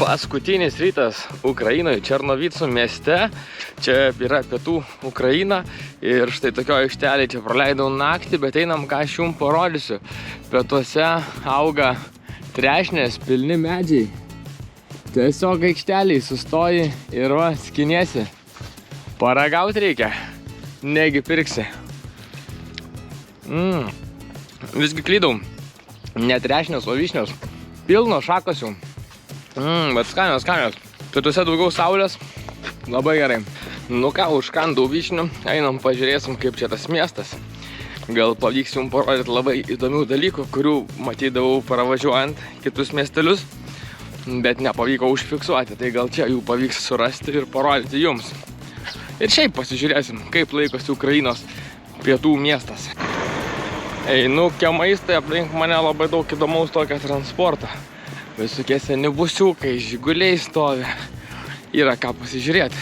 Paskutinis rytas Ukrainoje, Černovicų mieste. Čia yra pietų Ukraina ir štai tokio aikštelė čia praleidau naktį, bet einam, ką aš jums parodysiu. Pietuose auga trešnės, pilni medžiai. Tiesiog aikšteliai sustoji ir va, skiniesi. Paragauti reikia, negi pirksi. Visgi klydau, ne trešnės, o vyšnios. Pilno šakosių. Bet skanios. Pietuose daugiau saulės, labai gerai. Nu ką, užkandau vyšnių, einam pažiūrėsim, kaip čia tas miestas. Gal pavyks jums parodyti labai įdomių dalykų, kurių matydavau pravažiuojant kitus miestelius, bet nepavyko užfiksuoti, tai gal čia jų pavyks surasti ir parodyti jums. Ir šiaip pasižiūrėsim, kaip laikosi Ukrainos pietų miestas. Einu kiemais, tai aplink mane labai daug įdomaus tokio transporto. Visokie seni busiukai, žiguliai stovi. Yra ką pasižiūrėti.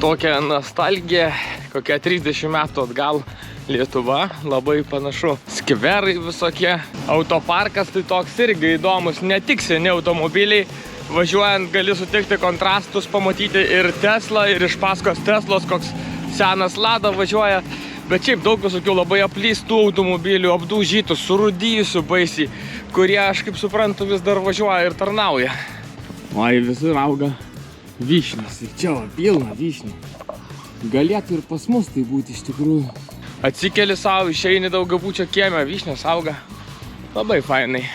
Tokia nostalgija, kokia 30 metų atgal Lietuva, labai panašu. Skverai visokie, autoparkas tai toks irgi įdomus, ne tik seni automobiliai. Važiuojant gali sutikti kontrastus, pamatyti ir Tesla, ir iš paskos Teslos koks senas Lada važiuoja. Bet šiaip daug visokių labai apleistų automobilių, apdaužytų, surūdyjusių baisiai, kurie, aš kaip suprantu, vis dar važiuoja ir tarnauja. Oi, visur auga vyšnios. Ir čia va, pilna vyšnių. Galėtų ir pas mus tai būti iš tikrųjų. Atsikeli savo, išeini daugiabučio kieme, vyšnios auga. Labai fainai.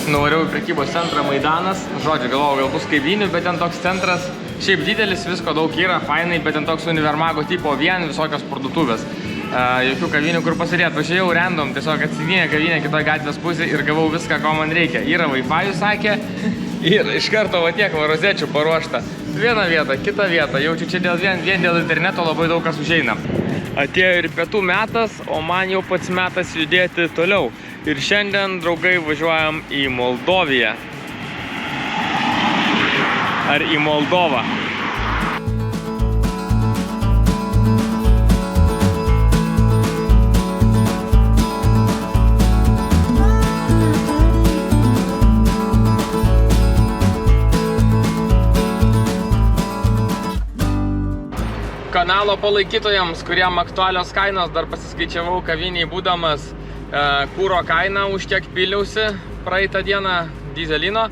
Nuvariau į prekybos centrą Maidanas. Žodžiu, galvojau, gal bus kaivinių, bet ten toks centras šiaip didelis, visko daug yra, fainai, bet ten toks univermago tipo vien visokios parduotuvės. Jokių kavinių, kur pasidėti. Važiavau random, tiesiog atsiginė kavinė kitoj gatvės pusė ir gavau viską, ko man reikia. Yra Wi-Fi, sakė, ir iš karto va tiek rozečių paruošta. Vieną vietą, kitą vietą. Jaučiu, čia vien dėl interneto labai daug kas užeina. Atėjo ir pietų metas, o man jau pats metas judėti toliau. Ir šiandien, draugai, važiuojam į Moldoviją. Ar į Moldovą. Kanalo palaikytojams, kuriem aktualios kainos, dar pasiskaičiavau kaviniai būdamas kūro kainą, už kiek piliausi praeitą dieną dyzelino.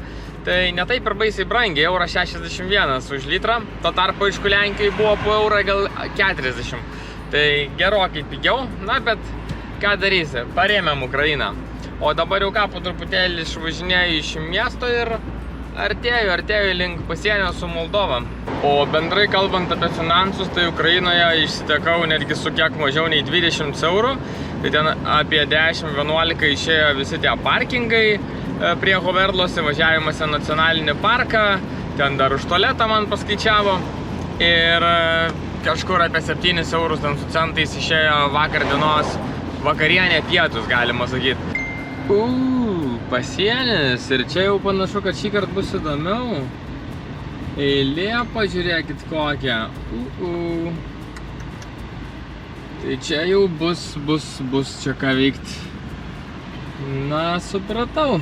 Tai ne taip ir baisiai brangiai, euras 61 už litrą. Tuo tarpu iš Lenkijoje buvo po eurą gal 40. Tai gerokai pigiau, na bet ką darysi, parėmėm Ukrainą. O dabar jau ką, po truputėlį išvažinėjau iš miesto ir artėju link pasienio su Moldova. O bendrai kalbant apie finansus, tai Ukrainoje išsitekau netgi su kiek mažiau nei 20 eurų. Tai ten apie 10-11 išėjo visi tie parkingai prie Hoverlos, įvažiavimas į nacionalinį parką. Ten dar už tualetą man paskaičiavo. Ir kažkur apie 7 eurus ten su centais išėjo vakar dienos vakarienė pietus, galima sakyti. Pasienis, ir čia jau panašu, kad šį kartą bus įdomiau. Eilė, pažiūrėkit kokią. Tai čia jau bus čia ką veikti. Na, supratau.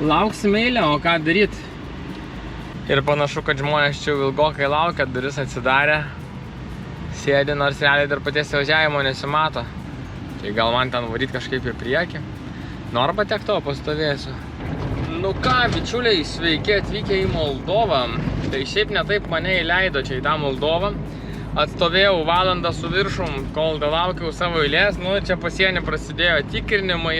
Lauksim eilę, o ką daryti? Ir panašu, kad žmonės čia jau ilgokai laukia, duris atsidarė. Sėdi, nors realiai dar paties važiavimo nesimato. Tai gal man ten varyti kažkaip į priekį. Nu, arba tiek to pastovėsiu. Nu ką, bičiuliai, sveiki atvykę į Moldovą. Tai šiaip netaip mane įleido čia į tą Moldovą. Atstovėjau valandą su viršum, kol laukiau savo eilės. Nu, čia pasienį prasidėjo tikrinimai,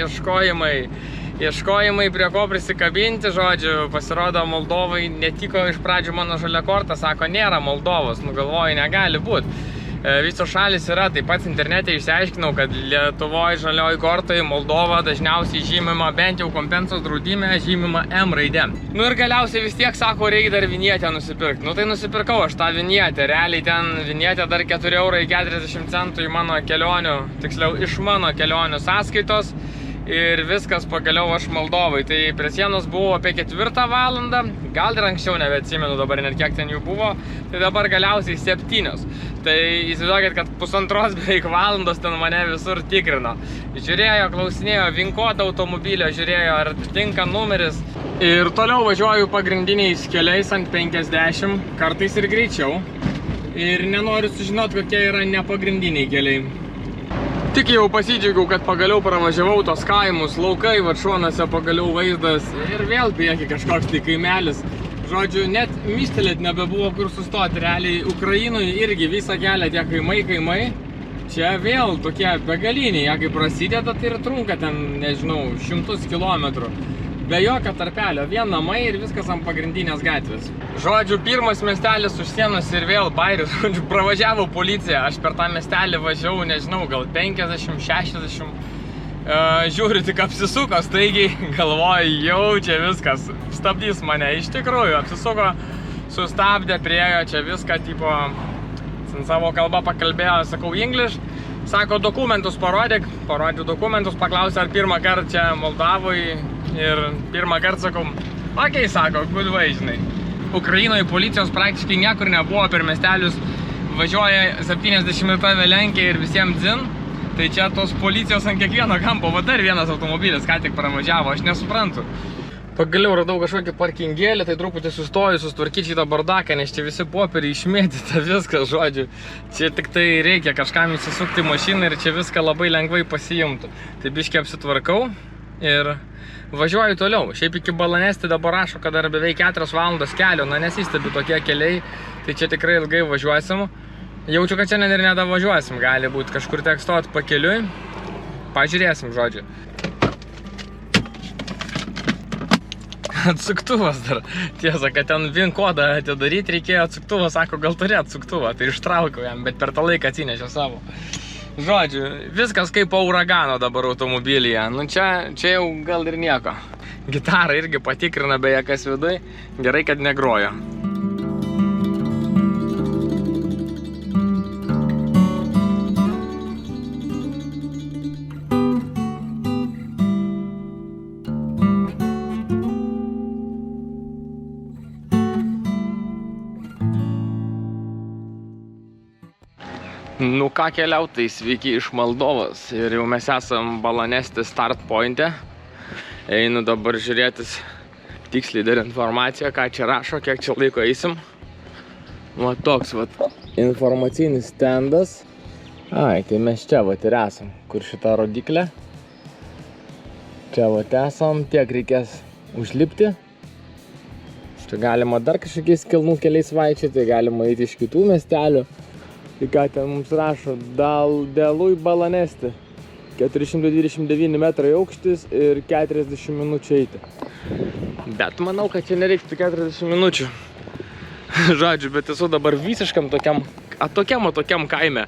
ieškojimai prie ko prisikabinti, žodžiu. Pasirodo, Moldovai netiko iš pradžių mano žalia korta, sako, nėra Moldovos. Nu, galvoju, negali būti. Visos šalis yra, taip pat internete išsiaiškinau, kad Lietuvoje žalioji kortoje Moldova dažniausiai žymima, bent jau kompensos draudime, žymima M raidė. Nu ir galiausiai vis tiek sako, reikia dar vinietę nusipirkti. Nu tai nusipirkau aš tą vinietę, realiai ten vinietė dar 4,40 € į mano kelionių, tiksliau iš mano kelionių sąskaitos. ir viskas pagaliau aš Moldovai. Tai prie sienos buvo apie 4 valandą, gal ir anksčiau, nebeatsimenu dabar net kiek ten jų buvo, tai dabar galiausiai 7. Tai įsivaizduokit, kad 1,5 beveik valandos ten mane visur tikrino. Žiūrėjo, klausinėjo, vinkodą automobilio, žiūrėjo, ar tinka numeris. Ir toliau važiuoju pagrindiniais keliais ant 50, kartais ir greičiau. Ir nenoriu sužinoti, kokie yra nepagrindiniai keliai. Tik jau pasidžiaugiau, kad pagaliau pravažiavau tos kaimus, laukai, Varšuonose pagaliau vaizdas ir vėl prieki kažkoks tai kaimelis. Žodžiu, net mistelėt nebebuvo kur sustoti. Realiai Ukrainoje irgi visą kelią tie kaimai. Čia vėl tokie begaliniai, jie kai prasideda, tai ir trunka ten, nežinau, 100 kilometrų. Be jokio tarpelio, vien namai ir viskas ant pagrindinės gatvės. Žodžiu, pirmas miestelis už sienos ir vėl bairis. Žodžiu, pravažiavo policija, aš per tą miestelį važiavau, nežinau, gal 50-60. Žiūriu, tik apsisuko, staigiai galvoju, jau čia viskas, stabdys mane. Iš tikrųjų, apsisuko, sustabdė, priejo čia viską, tipo, savo kalbą pakalbėjo, sakau, English. Sako, dokumentus parodyk, parodžiu dokumentus, paklausė, ar pirmą kartą čia Moldavui. Ir pirmą kartą sakau, okei, sako, good way, žinai. Ukrainoje policijos praktiškai niekur nebuvo, per miestelius važiuoja 70 tave lenkia ir visiems dzin. Tai čia tos policijos ant kiekvieno kampo, va dar vienas automobilis ką tik pravažiavo, aš nesuprantu. Pagaliau radau kažkokį parkingėlį, tai truputį sustoju, sustvarkyti šitą bardaką, nes čia visi popieriai išmėtyta viskas, žodžiu. Čia tik tai reikia kažkam įsisukti mašiną ir čia viską labai lengvai pasiimtų. Tai biškį apsitvarkau ir važiuoju toliau. Šiaip iki Balanesti dabar rašo, kad dar beveik 4 valandos kelio, na nesistebi tokie keliai, tai čia tikrai ilgai važiuosim. Jaučiu, kad šiandien ir nedavažiuosim, gali būti kažkur teks stoti pakeliui. Pažiūrėsim, žodžiu. Atsuktuvas dar. Tiesa, kad ten VIN kodą atidaryti reikėjo atsuktuvą, sako, gal turi atsuktuvą, tai ištraukiau jam, bet per tą laiką atsinešiau savo. Žodžiu, viskas kaip po uragano dabar automobilyje. Nu čia jau gal ir nieko. Gitarą irgi patikrina beje kas viduj. Gerai, kad negrojo. Nu ką keliautai, sveiki iš Moldovos ir jau mes esam Balanesti start pointe. Einu dabar žiūrėtis tiksliai dar informaciją, ką čia rašo, kiek čia laiko eisim. Va toks vat informacinis stendas. Ai, tai mes čia vat ir esam, kur šita rodiklė. Čia vat esam, tiek reikės užlipti. Čia galima dar kažkokiais kalnų keliais vaikščioti, galima eiti iš kitų miestelių. Tai ką ten mums rašo, Dalui Balanesti, 429 metrai aukštis ir 40 minučių eiti. Bet manau, kad čia nereiktų 40 minučių. Žodžiu, bet esu dabar visiškam tokiam kaime.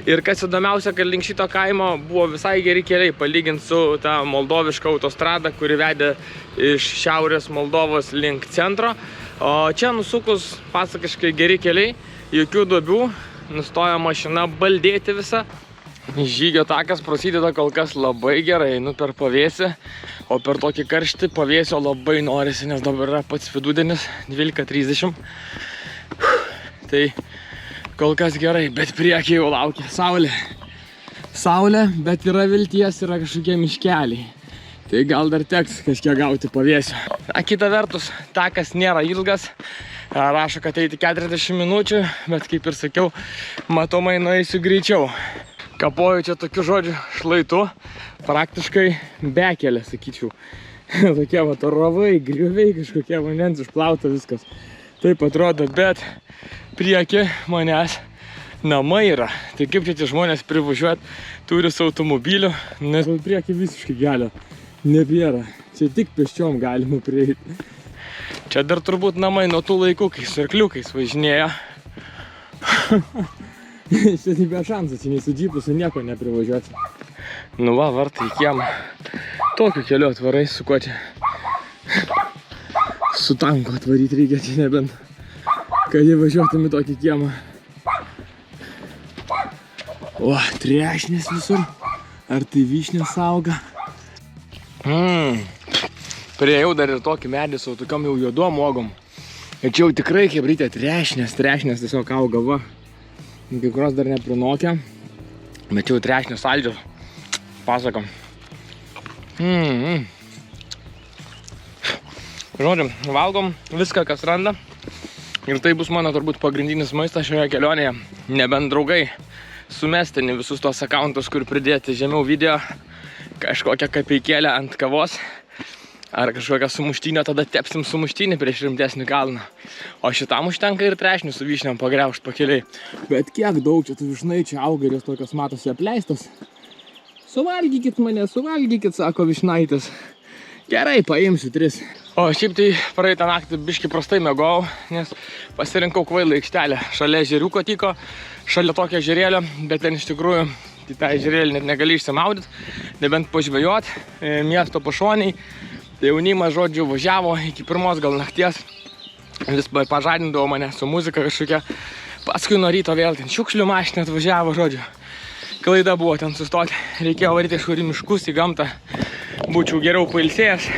Ir kas įdomiausia, kad link šito kaimo buvo visai geri keliai, palyginti su ta moldoviška autostrada, kuri vedė iš šiaurės Moldovos link centro. O čia nusukus pasakiškai geri keliai, jokių duobių. Nustoja mašina baldėti visą. Žygio takas prasideda kol kas labai gerai, einu per pavėsį, o per tokį karštį pavėsio labai norisi, nes dabar yra pats vidudienis, 12:30. Tai kol kas gerai, bet priekyje jau laukia saulė. Saulė, bet yra vilties, yra kažkokie miškeliai. Tai gal dar teks kažkiek gauti pavėsio. Kita vertus, takas nėra ilgas. Rašo, kad eiti 40 minučių, bet kaip ir sakiau, matomai nueisiu greičiau. Kapoju čia tokiu žodžiu šlaitu, praktiškai bekelė, sakyčiau. Tokie va rovai, griuviai, kažkokie vandens išplauta viskas. Taip atrodo, bet prieki manęs namai yra. Tai kaip čia tie žmonės privažiuot, turi su automobiliu, nes prieki visiškai kelio nebėra. Čia tik pėsčiom galima prieiti. Čia dar turbūt namai nuo tų laikų, kai su arkliukais važinėjo. Čia be šansų, čia nei su džipu, su nieko neprivažiuoti. Nu va, vartai į kiemą. Tokiu keliu atvarai, su kuo čia? Su tanku atvaryti reikia, čia nebent, kad jie važiuotum į tokį kiemą. O, trešnės visur. Ar tai vyšnės auga? Priejau dar ir tokį medį su tokiom jau juodom uogom. Ir čia jau tikrai chebrytė trešnės tiesiog auga va. Kai kurios dar neprinokia, bet čia jau trešnės saldžios. Pasakom. Žodžiu, valgom viską, kas randa. Ir tai bus mano turbūt pagrindinis maistas šioje kelionėje. Nebent draugai sumestini visus tos akauntus, kur pridėti žemiau video, kažkokią kapeikėlę ant kavos. Ar kažkokią sumuštinę, tada tepsim sumuštinį prieš rimtesnį kalną. O šitam užtenka ir trešnių su vyšniam pagriaužt pakeliai. Bet kiek daug čia tų vyšnai čia auga ir jos tokios matosi apleistos. Suvalgykit mane, suvalgykit, sako vyšnaitis. Gerai, paimsiu 3. O šiaip tai praeitą naktį biški prastai miegojau, nes pasirinkau kvailą aikštelę. Šalia ežeriuko tyko, šalia tokio ežerėlio, bet ten iš tikrųjų tą ežerėlį net negali išsimaudyti, nebent pažvejot miesto pašoniai. Tai jaunimas, žodžiu, važiavo iki 1 gal nakties, vis pažadindavo mane su muzika kažkokia, paskui nuo ryto vėl ten šiukšlių mašina atvažiavo, žodžiu. Klaida buvo ten sustoti, reikėjo varyti kažkur į miškus, į gamtą, būčiau geriau pailsėjęs.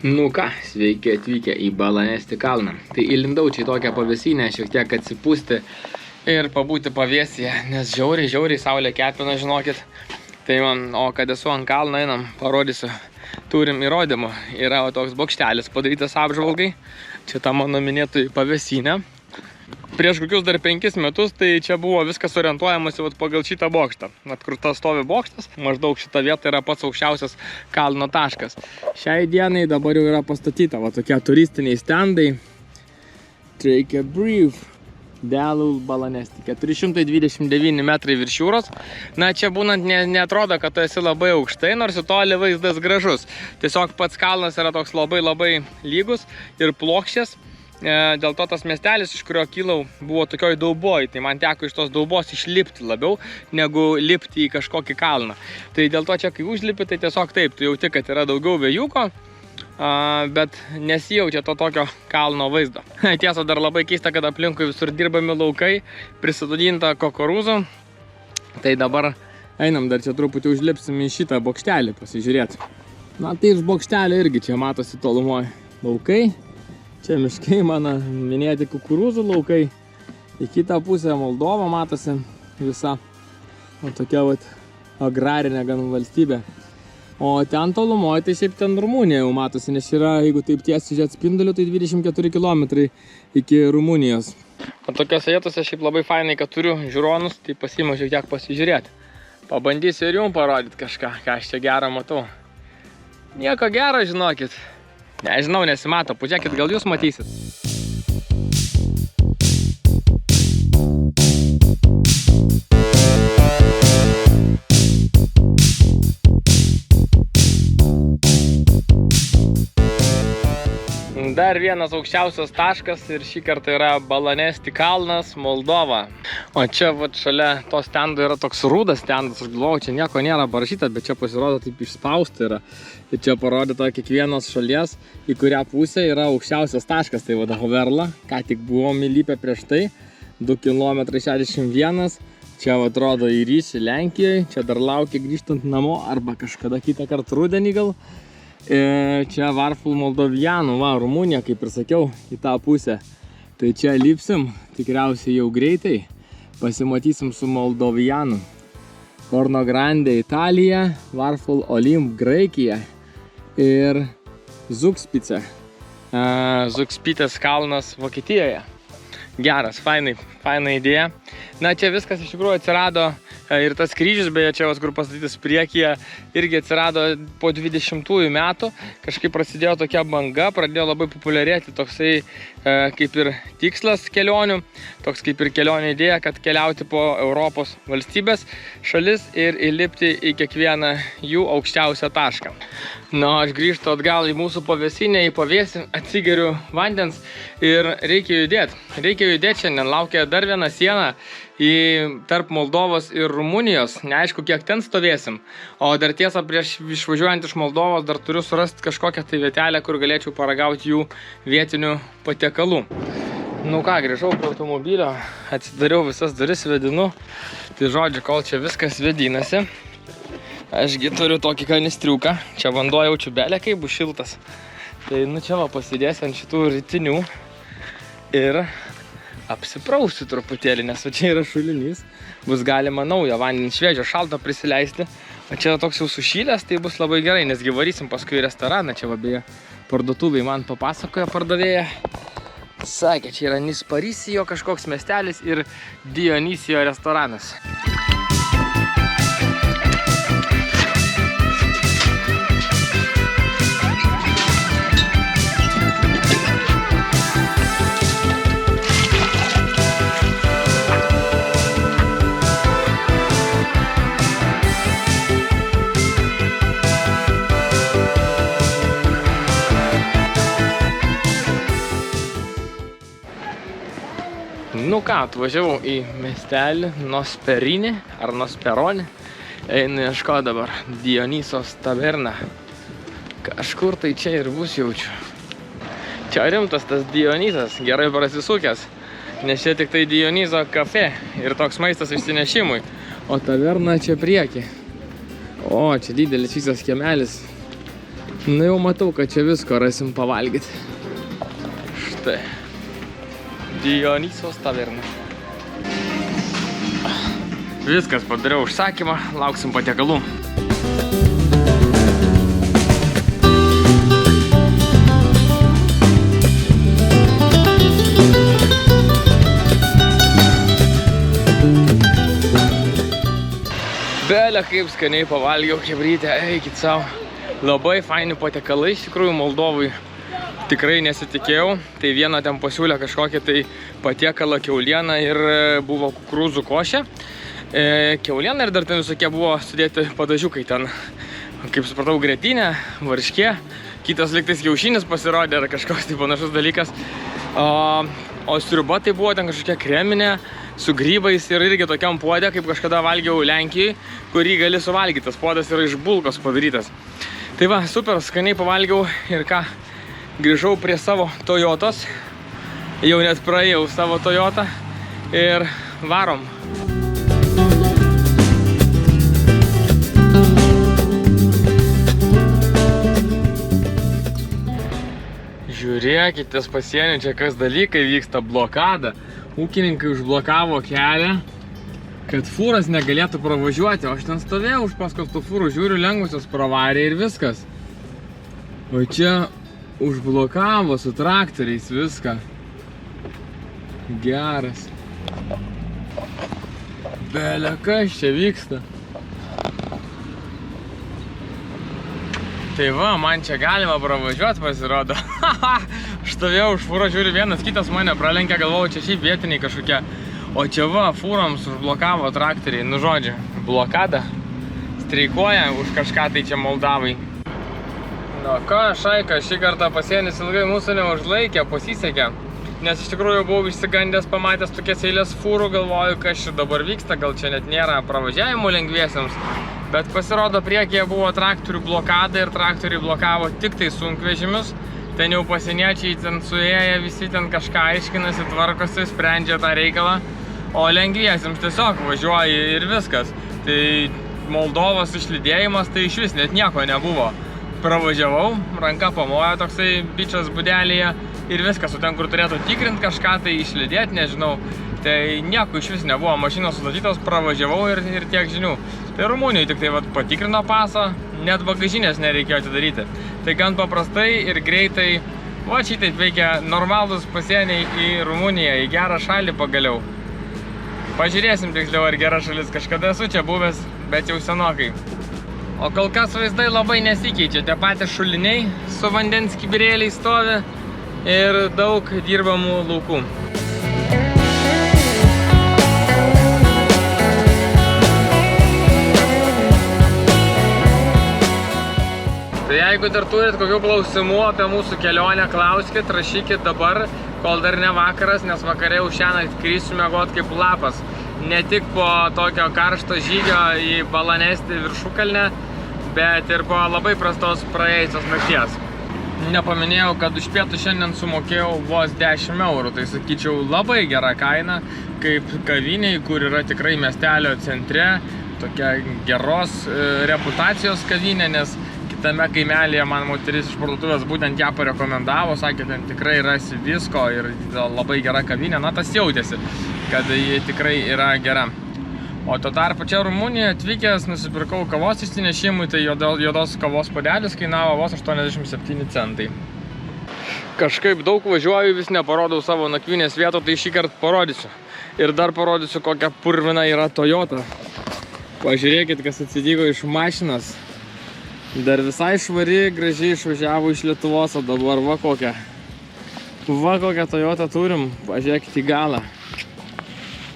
Nu ką, sveiki atvykę į Balanesti kalną. Tai įlindau čia į tokią pavėsinę, šiek tiek atsipūsti ir pabūti pavėsyje, nes žiauriai saulė kepina, žinokit. Tai man, o kad esu ant kalno, einam, parodysiu. Turim įrodymų. Yra toks bokštelis padarytas apžvalgai. Čia ta mano minėtųjų pavėsinė. Prieš kokius dar 5 metus, tai čia buvo viskas orientuojamasi pagal šitą bokštą. Kur tas stovi bokštas, maždaug šita vieta yra pats aukščiausias kalno taškas. Šiai dienai dabar jau yra pastatyta tokie turistiniai stendai. Take a brief. Delul Balanesti. 429 metrai virš jūros. Na, čia būnant neatrodo, kad tu esi labai aukštai, nors į toli vaizdas gražus. Tiesiog pats kalnas yra toks labai lygus ir plokščias. Dėl to tas miestelis, iš kurio kilau, buvo tokioj dauboj. Tai man teko iš tos daubos išlipti labiau, negu lipti į kažkokį kalną. Tai dėl to čia, kai užlipi, tai tiesiog taip, tu jauti, kad yra daugiau vėjuko, bet nesijaučia to tokio kalno vaizdo. Tiesa, dar labai keista, kad aplinkui visur dirbami laukai, prisodinta kukurūzų. Tai dabar einam, dar čia truputį užlipsim į šitą bokštelį pasižiūrėti. Na, tai iš bokštelio irgi čia matosi tolumoje laukai. Čia miškai mano minėti kukurūzų laukai. Į kitą pusę Moldova matosi visa. O tokia agrarinė gan valstybė. O ten tolumoje, tai šiaip ten Rumunija jau matosi, nes yra, jeigu taip tiesiai žiūrėt spinduliu, tai 24 km iki Rumunijos. O tokiose vietose šiaip labai fainai, kad turiu žiūronus, tai pasiimu šiek tiek pasižiūrėti. Pabandysiu ir jums parodyti kažką, ką aš čia gerą matau. Nieko gero, žinokit. Nežinau, nesimato. Pažiūrėkit, gal jūs matysit. Dar vienas aukščiausias taškas ir šį kartą yra Balanesti kalnas, Moldova. O čia šalia to stendo yra toks rudas stendas, aš galvoju, čia nieko nėra parašyta, bet čia pasirodo taip išspausta yra. Ir čia parodyta kiekvienos šalies, į kurią pusę yra aukščiausias taškas, tai Hoverla, ką tik buvom įlipę prieš tai, 2 km 61, čia atrodo į ryšį Lenkijoje, čia dar laukia grįžtant namo arba kažkada kitą kartą rudenį gal. Čia Varful Moldovianų, Rumunija, kaip ir sakiau, į tą pusę. Tai čia lipsim, tikriausiai jau greitai, pasimatysim su Moldovianu. Korno Grande Italija, Varful Olimp Graikija ir Zugspice. Zugspitės kalnas Vokietijoje. Geras, faina idėja. Na, čia viskas iš tikrųjų atsirado ir tas kryžius, beje, čia kur pastatytas priekyje, irgi atsirado po 20 metų. Kažkaip prasidėjo tokia banga, pradėjo labai populiarėti toksai kaip ir tikslas kelionių, toks kaip ir kelionė idėja, kad keliauti po Europos valstybės šalis ir įlipti į kiekvieną jų aukščiausią tašką. Aš grįžtu atgal į mūsų pavėsinę, į pavėsį, atsigeriu vandens ir reikia judėti šiandien. Laukia dar viena siena tarp Moldovos ir Rumunijos. Neaišku, kiek ten stovėsim. O dar tiesa, prieš išvažiuojant iš Moldovos dar turiu surasti kažkokią tai vietelę, kur galėčiau paragauti jų vietinių patiekalų. Grįžau prie automobilio, atsidariau visas duris, vedinu. Tai žodžiu, kol čia viskas vedinasi. Ašgi turiu tokį kanistriuką. Čia vanduo jaučiu belė, kai bus šiltas. Tai čia va pasidėsiu ant šitų rytinių ir apsiprausiu truputėlį, nes va čia yra šulinys. Bus galima naują vandenį šviežio šaltą prisileisti. O čia toks jau sušylęs, tai bus labai gerai, nesgi varysim paskui į restoraną. Čia va beje parduotuvai man papasakoja pardavėja. Sakė, čia yra Nisparisijo kažkoks miestelis ir Dionisijo restoranas. Atvažiavau į miestelį Nosperinį ar Nosperonį. Einu ieškoti dabar Dionisos taverną. Kažkur tai čia ir bus jaučiu. Čia rimtas tas Dionysas, gerai prasisukęs. Nes čia tik tai Dioniso kafe ir toks maistas išsinešimui. O taverna čia prieki. O, čia didelis visas kiemelis. Jau matau, kad čia visko rasim pavalgyti. Štai. Dionisos taverna. Viskas, padariau užsakymą, lauksim patiekalų. Belė, kaip skaniai pavalgiau chebrytę, eikit savo. Labai faini patiekalai, iš tikrųjų Moldovai. Tikrai nesitikėjau, tai vieną ten pasiūlė kažkokią tai patiekalą kiaulieną ir buvo kukurūzų košė. Kiaulieną ir dar ten visokie buvo sudėti padažiukai ten, kaip supratau, grietinė, varškė, kitas lygtais kiaušinis pasirodė ar kažkoks tai panašus dalykas. O sriuba tai buvo ten kažkokia kreminė su grybais ir irgi tokiam puodė, kaip kažkada valgiau Lenkijai, kurį gali suvalgyti. Tas puodas yra iš bulkos padarytas. Tai va, super skaniai pavalgiau ir ką? Grįžau prie savo Toyotos, jau net praėjau savo Toyotą ir varom. Žiūrėkitės pasienį, čia kas dalykai vyksta, blokada. Ūkininkai užblokavo kelią, kad fūras negalėtų pravažiuoti, o aš ten stovėjau už paskos tų fūrų, žiūriu, lengvusios pravarė ir viskas. O čia užblokavo su traktoriais viską. Geras. Belė, kas čia vyksta? Tai va, man čia galima pravažiuoti, pasirodo. Stovėjau už fūrą, žiūriu, vienas kitas mane pralenkė, galvojau, čia šiaip vietiniai kažkokie. O čia va, fūrams užblokavo traktoriai. Nu žodžiu, blokada. Streikuoja už kažką tai čia Moldavai. Na ką, šaika, šį kartą pasienis ilgai mūsų neužlaikė, pasisekė. Nes iš tikrųjų buvau išsigandęs, pamatęs tokias eilės fūrų, galvoju, kas čia dabar vyksta, gal čia net nėra pravažiavimų lengviesiams. Bet pasirodo, priekyje buvo traktorių blokada ir traktoriai blokavo tik tai sunkvežimius. Ten jau pasieniečiai ten suėję, visi ten kažką aiškinasi, tvarkosi, sprendžia tą reikalą. O lengviesiams tiesiog važiuoja ir viskas. Tai Moldovos išlydėjimas, tai iš vis net nieko nebuvo. Pravažiavau, ranka pamojo toksai bičas budelėje ir viskas, o ten, kur turėtų tikrinti kažką, tai išlydėti, nežinau. Tai nieko iš vis nebuvo, mašinos sudatytos, pravažiavau ir tiek žinių. Tai Rumunijoje tik tai patikrino pasą, net bagažinės nereikėjo atidaryti. Tai gan paprastai ir greitai, va šitaip veikia normalūs pasieniai į Rumuniją, į gerą šalį pagaliau. Pažiūrėsim tiksliau, ar gera šalis, kažkada esu čia buvęs, bet jau senokai. O kol kas vaizdai labai nesikeičia, tie patys šuliniai su vandens kibirėliai stovi ir daug dirbamų laukų. Tai Jeigu dar turit kokių klausimų apie mūsų kelionę, klauskit, rašykit dabar, kol dar ne vakaras, nes vakarė jau šiandien krysiu miegot kaip lapas. Ne tik po tokio karšto žygio į Balanesti viršukalnę, bet ir po labai prastos praėjusios nakties. Nepaminėjau, kad už pietų šiandien sumokėjau vos 10 eurų, tai sakyčiau labai gera kaina, kaip kaviniai, kur yra tikrai miestelio centre, tokia geros reputacijos kavinė, nes kitame kaimelėje man moteris iš parduotuvės būtent ją parekomendavo, sakė, ten tikrai rasi visko ir labai gera kavinė, na tas jautėsi, kad ji tikrai yra gera. O tuo tarpu čia Rumunijoje atvykęs nusipirkau kavos išsinešimui, tai juodos kavos puodelis kainavo vos 87 centai. Kažkaip daug važiuoju, vis neparodau savo nakvynės vietų, tai šį kartą parodysiu. Ir dar parodysiu, kokia purvina yra Toyota. Pažiūrėkit, kas atsitiko iš mašinos. Dar visai švari, gražiai išvažiavo iš Lietuvos, o dabar va kokią. Va kokią Toyota turim, pažiūrėkit į galą.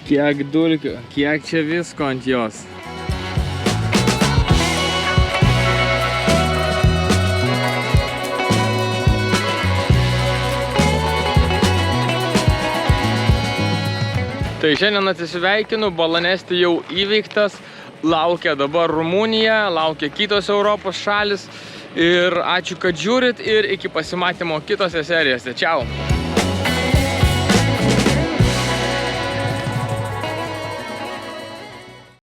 Kiek dulkių, kiek čia visko ant jos. Tai šiandien atsisveikinu, Balanesti jau įveiktas, laukia dabar Rumunija, laukia kitos Europos šalis ir ačiū, kad žiūrit ir iki pasimatymo kitose serijose. Čiau!